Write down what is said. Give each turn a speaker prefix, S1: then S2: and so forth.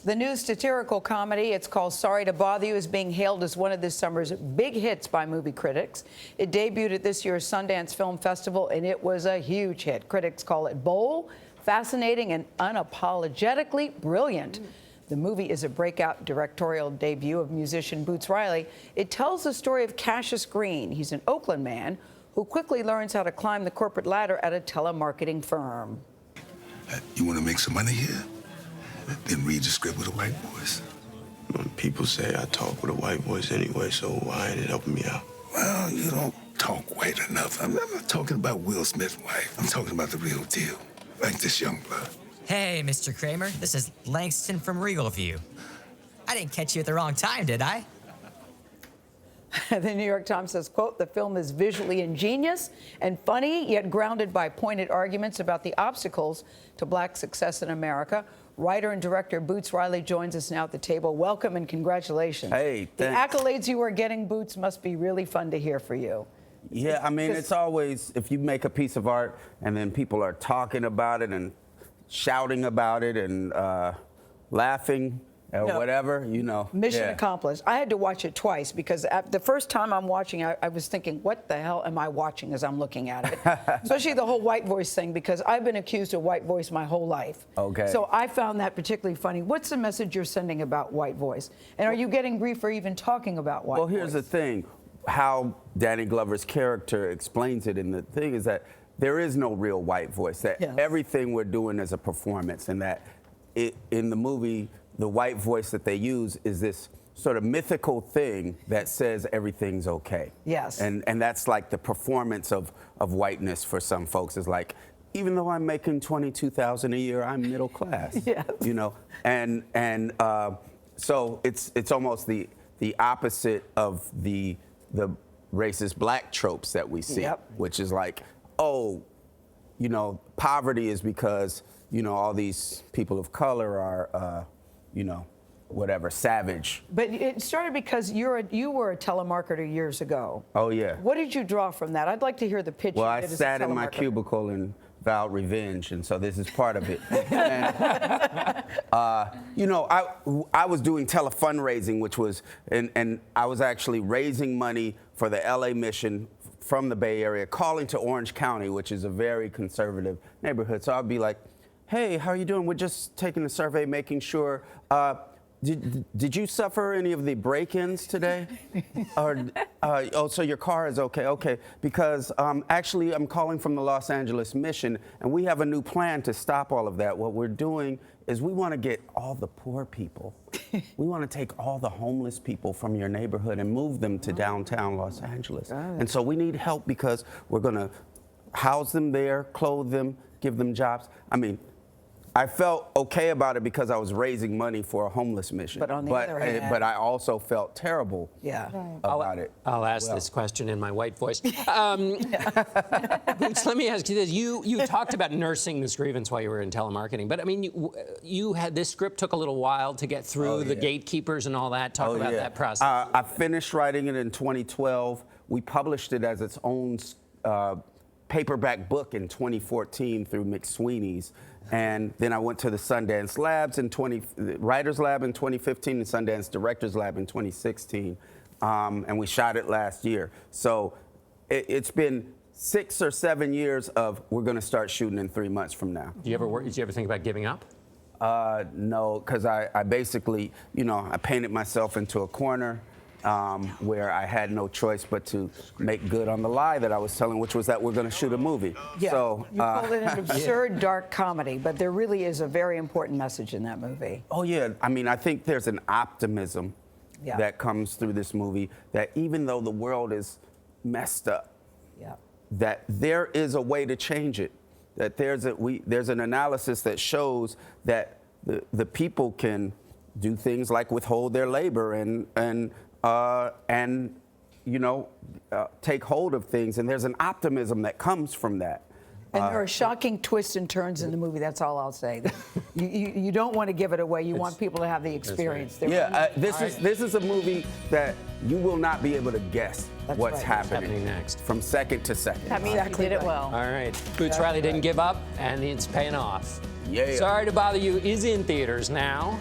S1: The new satirical comedy, it's called Sorry to Bother You, is being hailed as one of this summer's big hits by movie critics. It debuted at this year's Sundance Film Festival, and it was a huge hit. Critics call it bold, fascinating, and unapologetically brilliant. The movie is a breakout directorial debut of musician Boots Riley. It tells the story of Cassius Green. He's an Oakland man who quickly learns how to climb the corporate ladder at a telemarketing firm.
S2: You want to make some money here? Then read the script with a white voice.
S3: People say I talk with a white voice anyway, so why ain't it helping me out?
S2: Well, you don't talk white enough. I'm not talking about Will Smith's wife. I'm talking about the real deal, like this young blood.
S4: Hey, Mr. Kramer, this is Langston from Regal View. I didn't catch you at the wrong time, did I?
S1: The New York Times says, quote, the film is visually ingenious and funny, yet grounded by pointed arguments about the obstacles to black success in America. Writer and director Boots Riley joins us now at the table. Welcome and congratulations.
S5: Hey, thanks.
S1: The accolades you are getting, Boots, must be really fun to hear for you.
S5: Yeah, I mean, it's always, if you make a piece of art and then people are talking about it and shouting about it and laughing or whatever, you know.
S1: Mission accomplished. I had to watch it twice because the first time I'm watching, I was thinking, what the hell am I watching as I'm looking at it? Especially the whole white voice thing, because I've been accused of white voice my whole life.
S5: Okay.
S1: So I found that particularly funny. What's the message you're sending about white voice? And are you getting grief for even talking about white voice?
S5: Well, here's the thing. How Danny Glover's character explains it in the thing is that there is no real white voice, that everything we're doing is a performance, and that in the movie, the white voice that they use is this sort of mythical thing that says everything's okay.
S1: Yes.
S5: And that's like the performance of whiteness for some folks is like, even though I'm making $22,000 a year, I'm middle class.
S1: Yes.
S5: You know, and so it's almost the opposite of the racist black tropes that we see, which is like, oh, you know, poverty is because, you know, all these people of color are, you know, whatever, savage.
S1: But it started because you were a telemarketer years ago.
S5: Oh, yeah.
S1: What did you draw from that? I'd like to hear the pitch.
S5: Well, I sat in my cubicle and vowed revenge, and so this is part of it. And, you know, I was doing tele-fundraising, which was, and I was actually raising money for the LA mission from the Bay Area, calling to Orange County, which is a very conservative neighborhood. So I'd be like, hey, how are you doing? We're just taking a survey, making sure. Did you suffer any of the break-ins today? Or, oh, so your car is okay? Okay, because actually I'm calling from the Los Angeles mission, and we have a new plan to stop all of that. What we're doing is we want to get all the poor people. We want to take all the homeless people from your neighborhood and move them to downtown Los Angeles. And so we need help because we're going to house them there, clothe them, give them jobs. I mean, I felt okay about it because I was raising money for a homeless mission.
S1: But on the other hand,
S5: but I also felt terrible about it.
S6: I'll ask this question in my white voice. Boots, let me ask you this. You talked about nursing this grievance while you were in telemarketing, but I mean, you had this script took a little while to get through the gatekeepers and all that. Talk about that process.
S5: I finished writing it in 2012. We published it as its own paperback book in 2014 through McSweeney's. And then I went to the Sundance Labs Writers Lab in 2015 and Sundance Directors Lab in 2016. And we shot it last year. So it's been 6 or 7 years of we're going to start shooting in 3 months from now.
S6: Did you ever think about giving up?
S5: No, because I basically, you know, I painted myself into a corner. Where I had no choice but to make good on the lie that I was telling, which was that we're going to shoot a movie.
S1: Yeah,
S5: so,
S1: you called it an absurd, dark comedy, but there really is a very important message in that movie.
S5: Oh, yeah. I mean, I think there's an optimism that comes through this movie that even though the world is messed up, that there is a way to change it, that there's an analysis that shows that the people can do things like withhold their labor and you know, take hold of things, and there's an optimism that comes from that.
S1: And there are shocking twists and turns in the movie. That's all I'll say. You don't want to give it away. You want people to have the experience.
S5: Yeah, this is a movie that you will not be able to guess what's happening
S6: next
S5: from second to second.
S1: That means you did it well.
S6: All right, Boots Riley didn't give up, and it's paying off.
S5: Yeah.
S6: Sorry to Bother You is in theaters now.